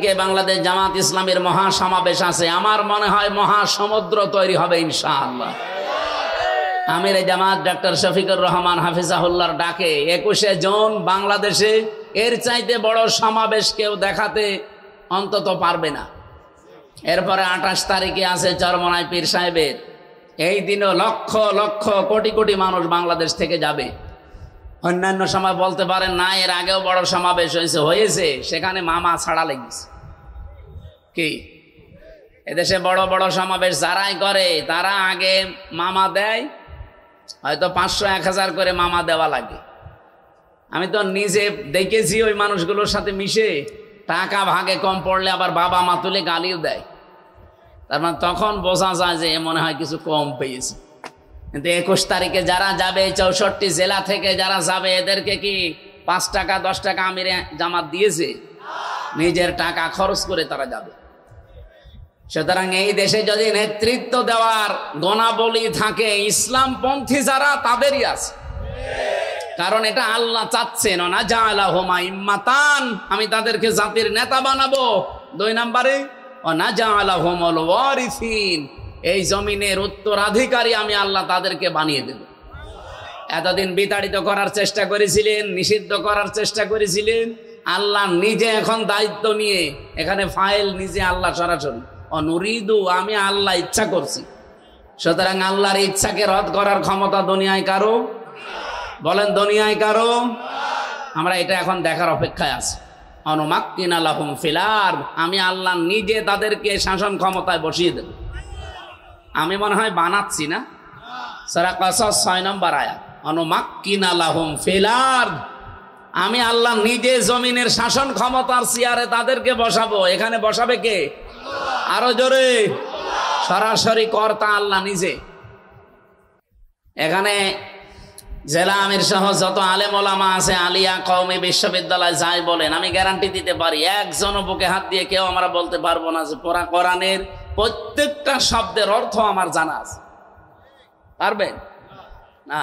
তারিখে বাংলাদেশ জামাত ইসলামের মহাসমাবেশ আছে। আমার মনে হয় মহাসমুদ্র তৈরি হবে ইনশাআল্লাহ। আমির জামাত ডক্টর শফিকুর রহমান হাফিজাহুল্লাহর ডাকে 21শে জুন বাংলাদেশে এর চাইতে বড় সমাবেশ কেউ দেখাতে অন্তত পারবে না। এরপরে 28 তারিখে আছে চরমনাই পীর সাহেবের। এই দিনও লক্ষ লক্ষ কোটি কোটি মানুষ বাংলাদেশ থেকে যাবে। অন্যান্য সময় বলতে পারেন না, এর আগেও বড় সমাবেশ হয়েছে, সেখানে মামা ছাড়া লেগেছে। কি এদেশে বড় বড় সমাবেশ যারাই করে তারা আগে মামা দেয়, হয়তো 500-1000 করে মামা দেওয়া লাগে। আমি তো নিজে দেখেছি ওই মানুষগুলোর সাথে মিশে, টাকা ভাগে কম পড়লে আবার বাবা মা তুলে গালিও দেয়। তার মানে তখন বোঝা যায় যে মনে হয় কিছু কম পেয়েছে। কিন্তু 21 তারিখে যারা যাবে, 64 জেলা থেকে যারা যাবে, এদেরকে কি 5 টাকা 10 টাকা আমির জামাত দিয়েছে? নিজের টাকা খরচ করে তারা যাবে। সুতরাং এই দেশে যদি নেতৃত্ব দেওয়ার গুণাবলী থাকে, ইসলামপন্থী যারা তাদেরই আছে। কারণ এটা আল্লাহ চাচ্ছেন, না জাআলাহুম আইম্মাতান, আমি তাদেরকে জাতির নেতা বানাবো। 2 নম্বরে না জাআলাহুমুল ওয়ারিসিন, এই জমিনের উত্তরাধিকারী আমি আল্লাহ তাদেরকে বানিয়ে দেব। এতদিন বিতাড়িত করার চেষ্টা করেছিলেন, নিষিদ্ধ করার চেষ্টা করেছিলেন, আল্লাহ নিজে এখন দায়িত্ব নিয়ে এখানে ফাইল নিজে আল্লাহ সরাসরি অনুরিদু, আমি আল্লাহ ইচ্ছা করছি। সুতরাং আল্লাহর ইচ্ছাকে রদ করার ক্ষমতা দুনিয়ায় কারো? বলেন দুনিয়ায় কারো? আমরা এটা এখন দেখার অপেক্ষায় আছি। অনুমাক্কিনা লাহুম ফিল আরদ, আমি আল্লাহ নিজে তাদেরকে শাসন ক্ষমতায় বসিয়ে দেব। আমি মনে হয় বানাচ্ছি না, সূরা কাসাস 6 নম্বর আয়াত, অনুমাক্কিনা লাহুম ফিল আরদ, আমি আল্লাহ নিজে জমিনের শাসন ক্ষমতার চেয়ারে তাদেরকে বসাবো। এখানে বসাবে কে? আরো জোরে, সরাসরি কর্তা আল্লাহ নিজে। এখানে জেলা আমির সহ যত আলেম ওলামা আছে, আলিয়া কওমি বিশ্ববিদ্যালয় যাই বলেন, আমি গ্যারান্টি দিতে পারি একজনও বুকে হাত দিয়ে কেউ আমরা বলতে পারবো না যে পুরা কোরআনের প্রত্যেকটা শব্দের অর্থ আমার জানা আছে। পারবেন না?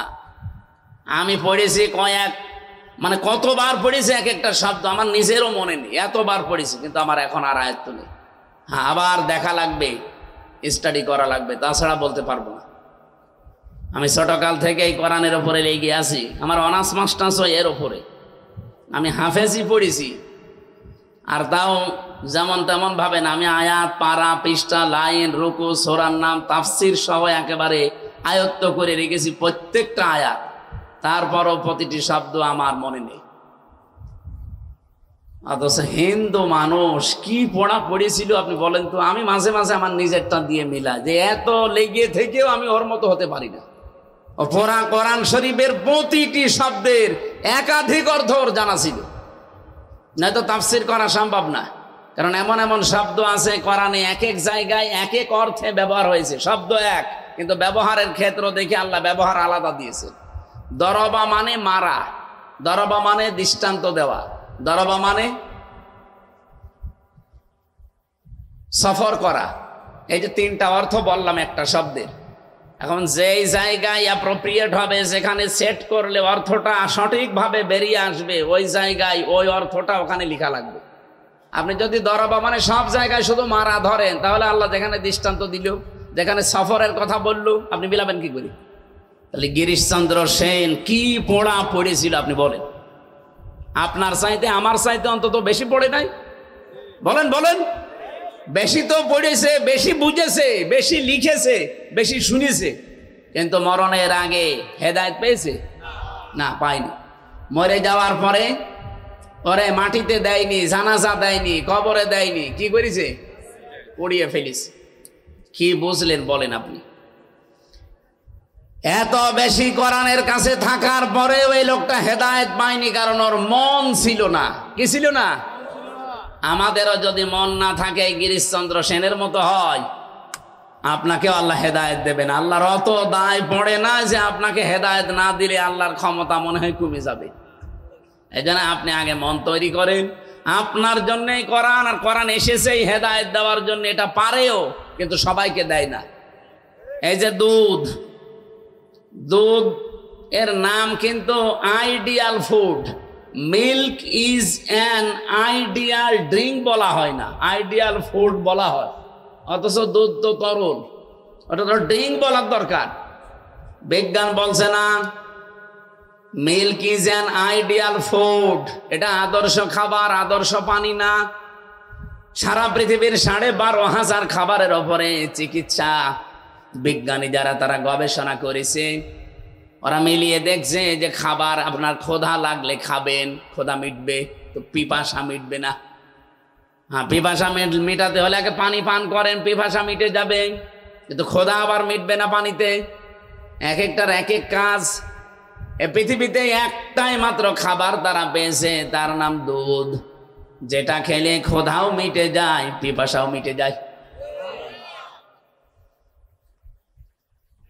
আমি পড়েছি কতবার পড়েছি এক একটা শব্দ আমার নিজেরও মনে নেই, এতবার পড়েছি, কিন্তু আমার এখন আর আয়ত্ত নেই। হ্যাঁ, আবার দেখা লাগবে, স্টাডি করা লাগবে, তাছাড়া বলতে পারবো না। আমি ছোটকাল থেকে এই কোরআনের ওপরে লেগে আছি, আমার অনার্স মাস্টার্স এর ওপরে। আমি হাফেজি পড়েছি, আর তাও যেমন তেমন ভাবে না, আমি আয়াত, পারা, পৃষ্ঠা, লাইন, রুকু, সূরার নাম, তাফসির সহ একেবারে আয়ত্ত করে রেখেছি প্রত্যেকটা আয়াত। তারপরও প্রতিটি শব্দ আমার মনে নেই। অথচ হিন্দু মানুষ কি পড়া পড়েছিল আপনি বলেন তো? আমি মাঝে মাঝে আমার নিজেরটা দিয়ে মিলাই যে এত লেগে থেকেও আমি ওর মতো হতে পারি না। পুরা কোরআন শরীফের প্রতিটি শব্দের একাধিক অর্থ ওর জানা ছিল, নয়তো তাফসির করা সম্ভব না। কারণ এমন এমন শব্দ আছে কোরআনে এক এক জায়গায় এক এক অর্থে ব্যবহার হয়েছে, শব্দ এক, কিন্তু ব্যবহারের ক্ষেত্র দেখে আল্লাহ ব্যবহার আলাদা দিয়েছে। দরবা মানে মারা, দরবা মানে দৃষ্টান্ত দেওয়া, দরবা মানে সফর করা। এই যে 3টা অর্থ বললাম একটা শব্দের। এখন যেই জায়গায় অ্যাপ্রোপ্রিয়েট হবে, যেখানে সেট করলে অর্থটা সঠিকভাবে বেরিয়ে আসবে, ওই জায়গায় ওই অর্থটা ওখানে লেখা লাগবে। আপনি যদি দরবা মানে সব জায়গায় শুধু মারা ধরেন, তাহলে আল্লাহ যেখানে দৃষ্টান্ত দিল, যেখানে সফরের কথা বলল, আপনি মিলাবেন কি করে? তাহলে গিরিশচন্দ্র সেন কি পড়া পড়েছিল আপনি বলেন? আপনার চাইতে আমার চাইতে অন্তত বেশি পড়ে নাই? বলেন বলেন। বেশি তো পড়েছে, বেশি বুঝেছে, বেশি লিখেছে, বেশি শুনেছে, কিন্তু মরণের আগে হেদায়েত পেয়েছে? না, পায়নি। মরে যাওয়ার পরে ওরে মাটিতে দেয়নি, জানাজা দেয়নি, কবরে দেয়নি, কি করেছে? পড়িয়ে ফেলেছে। কি বুঝলেন বলেন আপনি? এত বেশি কোরআনের কাছে থাকার পরেও এই লোকটা হেদায়েত পায়নি, কারণ ওর মন ছিল না। কি ছিল না? আমাদেরও যদি মন না থাকে, গিরিশচন্দ্র সেনের মতো হয়, আপনাকেও আল্লাহ হেদায়েত দেবেন। আল্লাহর অত দায় পড়ে না যে আপনাকে হেদায়েত না দিলে আল্লাহর ক্ষমতা মনে হয় কমে যাবে। এই জন্য আপনি আগে মন তৈরি করেন। আপনার জন্যই কোরআন, আর কোরআন এসেছেই হেদায়েত দেওয়ার জন্য। এটা পারেও, কিন্তু সবাইকে দেয় না। এই যে দুধ, দুধ এর নাম কিন্তু ideal food, milk is an ideal drink বলা হয় না, আইডিয়াল ফুড বলা হয়, অথচ দুধ তো তরল, ওটা তো ড্রিঙ্ক বলার দরকার। বিজ্ঞান বলছে না milk is an ideal food, এটা আদর্শ খাবার, আদর্শ পানি না। সারা পৃথিবীর 12,500 খাবারের ওপরে চিকিৎসা বিজ্ঞানী যারা তারা গবেষণা করেছে, ওরা মিলিয়ে দেখছে যে খাবার আপনার ক্ষুধা লাগলে খাবেন, ক্ষুধা মিটবে, তো পিপাসা মিটবে না। হ্যাঁ, পিপাসা মিটাতে হলে আগে পানি পান করেন, পিপাসা মিটে যাবে, কিন্তু ক্ষুধা আবার মিটবে না পানিতে। এক একটার এক এক কাজ। এ পৃথিবীতে একটাই মাত্র খাবার তারা পেয়েছে, তার নাম দুধ, যেটা খেলে ক্ষুধাও মিটে যায়, পিপাসাও মিটে যায়।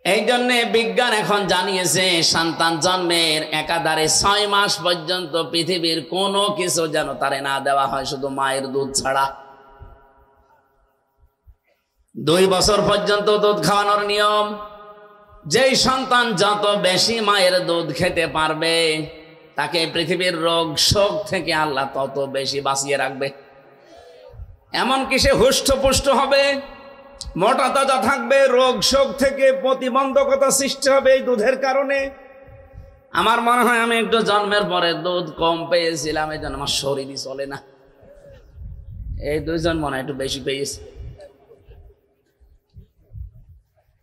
এই জন্যে বিজ্ঞান এখন জানিয়েছে সন্তান জন্মের একাধারে 6 মাস পর্যন্ত পৃথিবীর কোনো কিছু যেন তারে না দেওয়া হয়, শুধু মায়ের দুধ ছাড়া। 2 বছর পর্যন্ত দুধ খাওয়ানোর নিয়ম। যেই সন্তান যত বেশি মায়ের দুধ খেতে পারবে, তাকে পৃথিবীর রোগ শোক থেকে আল্লাহ তত বেশি বাঁচিয়ে রাখবে। এমনকি সে হুষ্টপুষ্ট হবে, মোটা তাজা থাকবে, রোগ শোক থেকে প্রতিবন্ধকতা সৃষ্টি হবে এই দুধের কারণে। আমার মনে হয় আমি একটু জন্মের পরে দুধ কম পেয়েছিলাম, এই জন্য আমার শরীরই চলে না। এই 2 জন মনে হয় একটু বেশি পেয়েছে।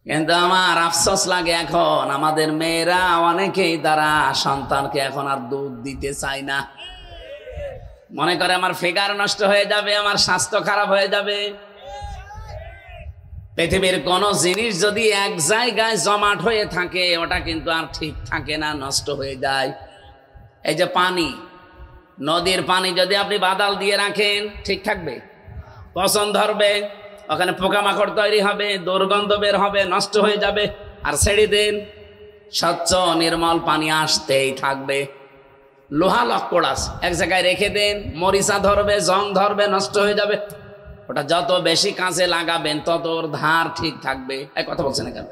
কিন্তু আমার আফসোস লাগে, এখন আমাদের মেয়েরা অনেকেই তারা সন্তানকে এখন আর দুধ দিতে চায় না। মনে করে আমার ফিগার নষ্ট হয়ে যাবে, আমার স্বাস্থ্য খারাপ হয়ে যাবে। পৃথিবীর কোন জিনিস যদি এক জায়গায় জমাট হয়ে থাকে, ওটা কিন্তু আর ঠিক থাকে না, নষ্ট হয়ে যায়। এই যে পানি, নদীর পানি যদি আপনি বাদাল দিয়ে রাখেন, ঠিক থাকবে? পচন ধরবে, ওখানে পোকামাকড় তৈরি হবে, দুর্গন্ধ বের হবে, নষ্ট হয়ে যাবে। আর ছেড়ে দিন, স্বচ্ছ নির্মল পানি আসতেই থাকবে। লোহা লক্কড়াস এক জায়গায় রেখে দেন, মরিচা ধরবে, জং ধরবে, নষ্ট হয়ে যাবে। ওটা যত বেশি কাঁচে লাগাবেন তত ওর ধার ঠিক থাকবে। এক কথা বলছেন না কেন?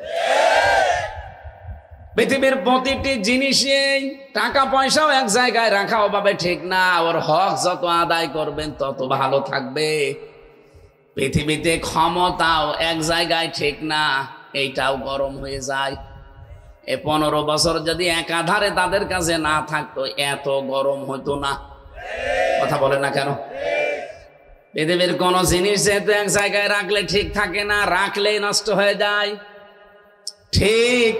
পৃথিবীর প্রতিটি জিনিসে টাকা পয়সাও এক জায়গায় রাখা ওভাবে ঠিক না, ওর হক যত আদায় করবেন তত ভালো থাকবে। পৃথিবীতে ক্ষমতাও এক জায়গায় ঠিক না, এইটাও গরম হয়ে যায়। 15 বছর যদি একাধারে তাদের কাছে না থাকতো, এত গরম হতো না। কথা বলে না কেন? পৃথিবীর কোন জিনিস যেহেতু এক জায়গায় রাখলে ঠিক থাকে না, রাখলেই নষ্ট হয়ে যায়। ঠিক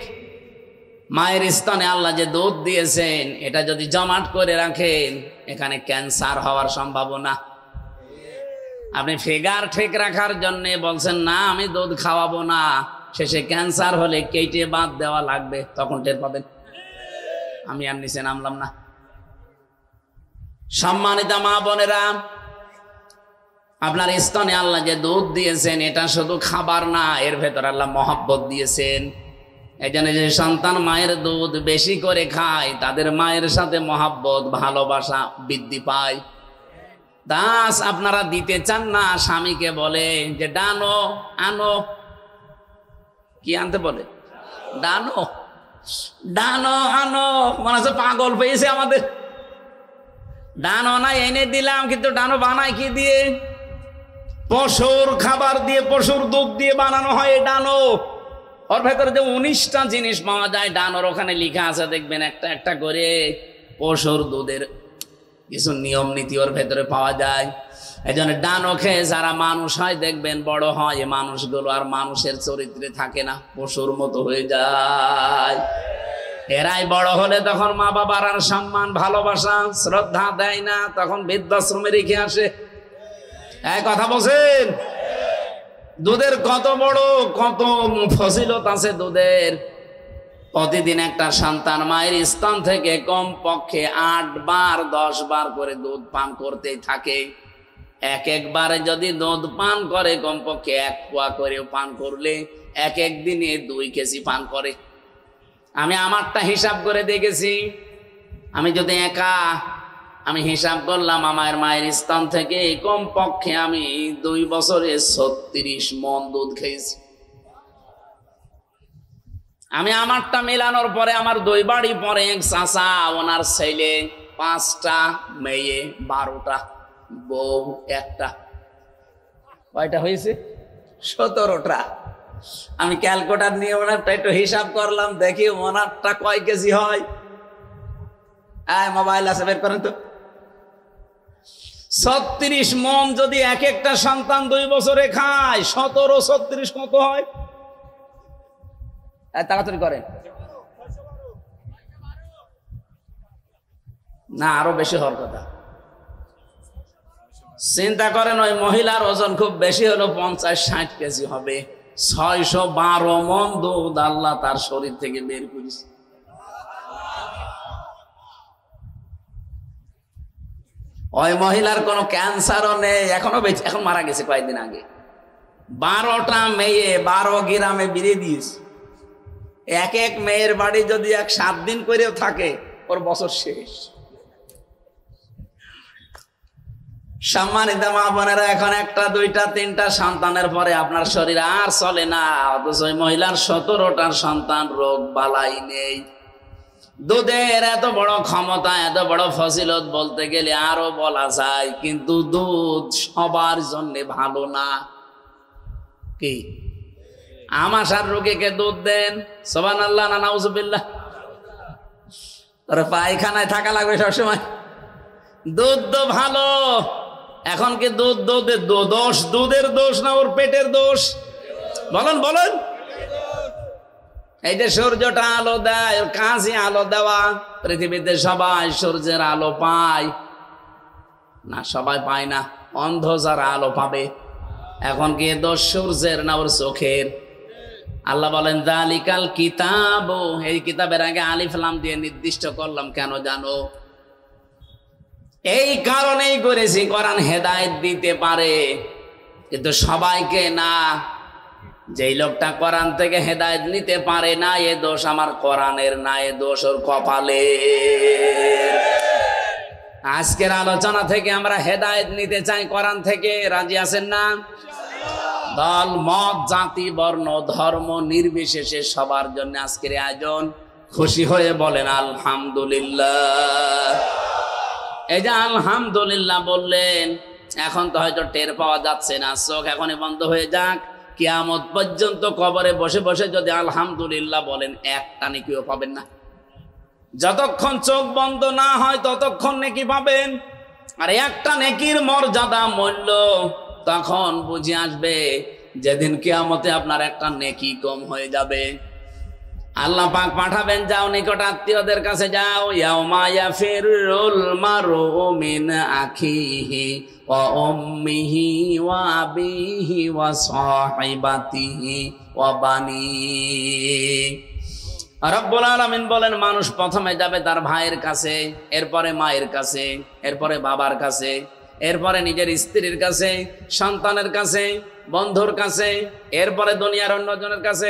মায়ের স্তনে আল্লাহ যে দুধ দিয়েছেন, এটা যদি জমাট করে রাখেন, এখানে ক্যান্সার হওয়ার সম্ভাবনা। আপনি ফিগার ঠিক রাখার জন্য বলছেন না আমি দুধ খাওয়াবো না, শেষে ক্যান্সার হলে কেটে বাদ দেওয়া লাগবে, তখন টের পাবেন। আমি আর নিচে নামলাম না। সম্মানিত মা বোনেরা, আপনার স্তনে আল্লাহ যে দুধ দিয়েছেন, এটা শুধু খাবার না, এর ভেতর আল্লাহ মহব্বত দিয়েছেন। এই জন্য যে সন্তান মায়ের দুধ বেশি করে খায়, তাদের মায়ের সাথে মহব্বত, ভালোবাসা বৃদ্ধি পায়। দাস আপনারা দিতে চান না, স্বামীকে বলে যে ডানো আনো। কি আনতে বলে? ডানো, ডানো আনো। মনে হচ্ছে পাগল পেয়েছে আমাদের। ডানো না এনে দিলাম, কিন্তু ডানো বানায় কি দিয়ে? পশুর খাবার দিয়ে, পশুর দুধ দিয়ে বানানো হয় এই ডানো। ওর ভেতরে যে 19টা জিনিস পাওয়া যায়, ডানোর ওখানে লেখা আছে, দেখবেন একটা একটা করে পশুর দুধের কিছু নিয়ম নীতি ওর ভেতরে পাওয়া যায়। এই জন্য ডানো খেয়ে যারা মানুষ হয়, দেখবেন বড় হয়, এই মানুষগুলো আর মানুষের চরিত্রে থাকে না, পশুর মতো হয়ে যায়। এরাই বড় হলে তখন মা বাবার আর সম্মান, ভালোবাসা, শ্রদ্ধা দেয় না, তখন বৃদ্ধাশ্রমে রেখে আসে। এক কথা বলছেন? দুধের কত বড়, কত ফজিলত আছে দুধের। প্রতিদিন একটা সন্তান মায়ের স্তন থেকে কমপক্ষে 8 বার 10 বার করে দুধ পান করতেই থাকে। একবারে যদি দুধ পান করে, কমপক্ষে 1 পোয়া করে পান করলে এক দিনে 2 কেজি পান করে। আমি আমারটা হিসাব করে দেখেছি। আমি যদি একা, আমি হিসাব করলাম আমার মায়ের স্তন থেকে কমপক্ষে আমি 2 বছরে 36 মণ দুধ খেয়েছি। আমি আমারটা মেলানোর পরে আমার 2 বাড়ি পরে এক চাচা, ওনার ছেলে 5টা মেয়ে 12টা বউ একটা, কয়টা হয়েছে? 17টা। আমি ক্যালকুলেটর নিয়ে ওনারটা একটু হিসাব করলাম, দেখি ওনারটা কয় কেজি হয়। মোবাইল আছে, বের করেন তো। 36 মণ যদি এক একটা সন্তান 2 বছরে খায়, 17 36 কত হয়? তাড়াতাড়ি করেন না, আরো বেশি হওয়ার কথা। চিন্তা করেন, ওই মহিলার ওজন খুব বেশি হলো 50-60 কেজি হবে। 612 মণ দুধ আল্লাহ তার শরীর থেকে বের করেছে। ওই মহিলার কোনো ক্যান্সারও নেই, এখনো বেঁচে, এখন মারা গেছে কয়েকদিন আগে। 12টা মেয়ে 12 গ্রামে বিয়ে দিয়েছে। এক এক মেয়ের বাড়ি যদি 7 দিন করেও থাকে, ওর বছর শেষ। সম্মানিত মা বোনেরা, এখন 1টা 2টা 3টা সন্তানের পরে আপনার শরীর আর চলে না, অথচ ওই মহিলার 17টা সন্তান, রোগ বালাই নেই। দুধের এত বড় ক্ষমতা, এত বড় ফজিলত বলতে গেলে আরো বলা যায়, কিন্তু দুধ সবার জন্য ভালো না। কি আমাশার রোগীকে দুধ দেন, সুবহানাল্লাহ না নাউজুবিল্লাহ? তোর পায়খানায় থাকা লাগবে সবসময়। দুধ তো ভালো। এখন কি দুধের দোষ না ওর পেটের দোষ? বলেন বলেন। এই যে সূর্যটা আলো দেয়, ওর কাজই আলো দেওয়া। পৃথিবীতে সবাই সূর্যের আলো পায় না? সবাই পায় না। অন্ধ যারা আলো পাবে। এখন কি দোষ সূর্যের না ওর চোখের? আল্লাহ বলেন যালিকাল কিতাব, এই কিতাবের আগে আলিফ লাম দিয়ে নির্দিষ্ট করলাম কেন জানো? এই কারণেই করেছি, কোরআন হেদায়েত দিতে পারে কিন্তু সবাইকে না। যেই লোকটা কোরআন থেকে হেদায়েত নিতে পারে না, এ দোষ আমার কোরআনের না, এ দোষ ওর কপালে। আজকের আলোচনা থেকে আমরা হেদায়েত নিতে চাই কোরআন থেকে, রাজি আছেন না? দল মত জাতি বর্ণ ধর্ম নির্বিশেষে সবার জন্য আজকের আয়োজন। খুশি হয়ে বলেন আলহামদুলিল্লাহ। এই যে আলহামদুলিল্লাহ বললেন, এখন তো হয়তো টের পাওয়া যাচ্ছে না, চোখ এখনই বন্ধ হয়ে যাক। কিয়ামত পর্যন্ত কবরে বসে বসে যদি আলহামদুলিল্লাহ বলেন, একটা নেকিও পাবেন না। যতক্ষণ চোখ বন্ধ না হয় ততক্ষণ নেকি পাবেন। আর একটা নেকির মর্যাদা মূল্য তখন বুঝে আসবে যেদিন কিয়ামতে আপনার একটা নেকি কম হয়ে যাবে। আল্লাহ পাক পাঠাবেন, যাও নিকট আত্মীয়দের কাছে যাও। ইয়াউমা ইয়াফিরুল মারউ মিন আখিহি ওয়া উম্মিহি ওয়া আবিহি ওয়া সাহিবাতিহি ওয়া বানিহি। রব্বুল আলামিন বলেন, মানুষ প্রথমে যাবে তার ভাইয়ের কাছে, এরপরে মায়ের কাছে, এরপরে বাবার কাছে, এরপরে নিজের স্ত্রীর কাছে, সন্তানের কাছে, বন্ধুর কাছে, এরপরে দুনিয়ার অন্যজনের কাছে।